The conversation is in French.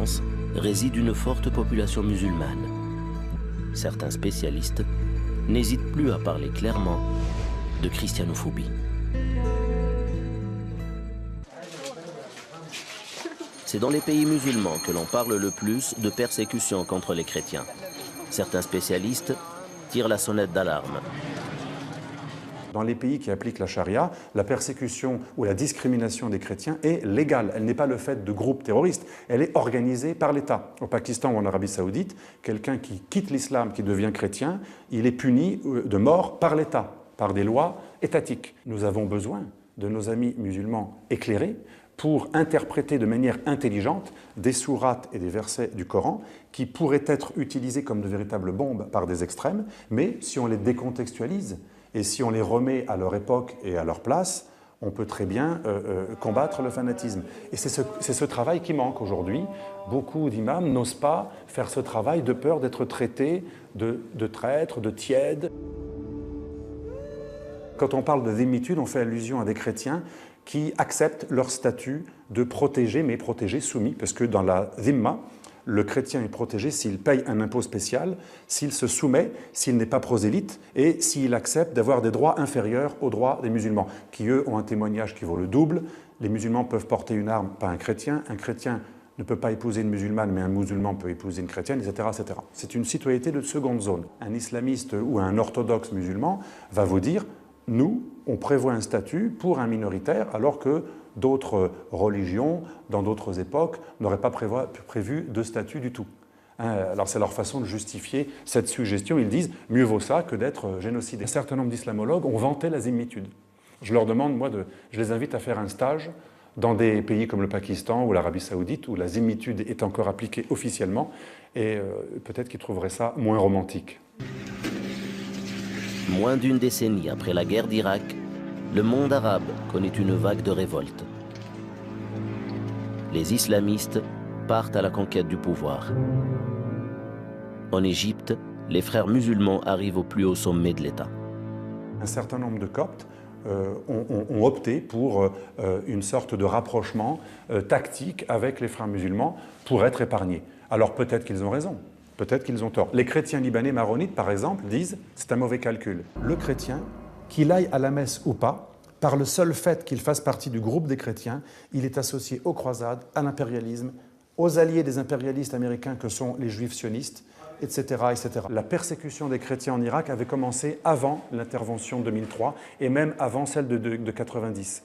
France réside une forte population musulmane. Certains spécialistes n'hésitent plus à parler clairement de christianophobie. C'est dans les pays musulmans que l'on parle le plus de persécution contre les chrétiens. Certains spécialistes tirent la sonnette d'alarme. Dans les pays qui appliquent la charia, la persécution ou la discrimination des chrétiens est légale. Elle n'est pas le fait de groupes terroristes, elle est organisée par l'État. Au Pakistan ou en Arabie Saoudite, quelqu'un qui quitte l'islam, qui devient chrétien, il est puni de mort par l'État, par des lois étatiques. Nous avons besoin de nos amis musulmans éclairés pour interpréter de manière intelligente des sourates et des versets du Coran qui pourraient être utilisés comme de véritables bombes par des extrêmes, mais si on les décontextualise, et si on les remet à leur époque et à leur place, on peut très bien combattre le fanatisme. Et c'est ce travail qui manque aujourd'hui. Beaucoup d'imams n'osent pas faire ce travail de peur d'être traités de traîtres, de tièdes. Quand on parle de dhimmitude, on fait allusion à des chrétiens qui acceptent leur statut de protégé, mais protégé soumis, parce que dans la dhimma, le chrétien est protégé s'il paye un impôt spécial, s'il se soumet, s'il n'est pas prosélyte et s'il accepte d'avoir des droits inférieurs aux droits des musulmans, qui eux ont un témoignage qui vaut le double. Les musulmans peuvent porter une arme, pas un chrétien ne peut pas épouser une musulmane, mais un musulman peut épouser une chrétienne, etc. etc. C'est une citoyenneté de seconde zone. Un islamiste ou un orthodoxe musulman va vous dire « nous, on prévoit un statut pour un minoritaire, alors que d'autres religions, dans d'autres époques, n'auraient pas prévu de statut du tout. » Alors c'est leur façon de justifier cette suggestion. Ils disent « mieux vaut ça que d'être génocidé ». Un certain nombre d'islamologues ont vanté la dhimmitude. Je leur demande, je les invite à faire un stage dans des pays comme le Pakistan ou l'Arabie Saoudite, où la dhimmitude est encore appliquée officiellement, et peut-être qu'ils trouveraient ça moins romantique. Moins d'une décennie après la guerre d'Irak, le monde arabe connaît une vague de révolte. Les islamistes partent à la conquête du pouvoir. En Égypte, les frères musulmans arrivent au plus haut sommet de l'État. Un certain nombre de Coptes ont opté pour une sorte de rapprochement tactique avec les frères musulmans pour être épargnés. Alors peut-être qu'ils ont raison. Peut-être qu'ils ont tort. Les chrétiens libanais maronites, par exemple, disent « c'est un mauvais calcul ». Le chrétien, qu'il aille à la messe ou pas, par le seul fait qu'il fasse partie du groupe des chrétiens, il est associé aux croisades, à l'impérialisme, aux alliés des impérialistes américains que sont les juifs sionistes, etc., etc. La persécution des chrétiens en Irak avait commencé avant l'intervention de 2003 et même avant celle de 90.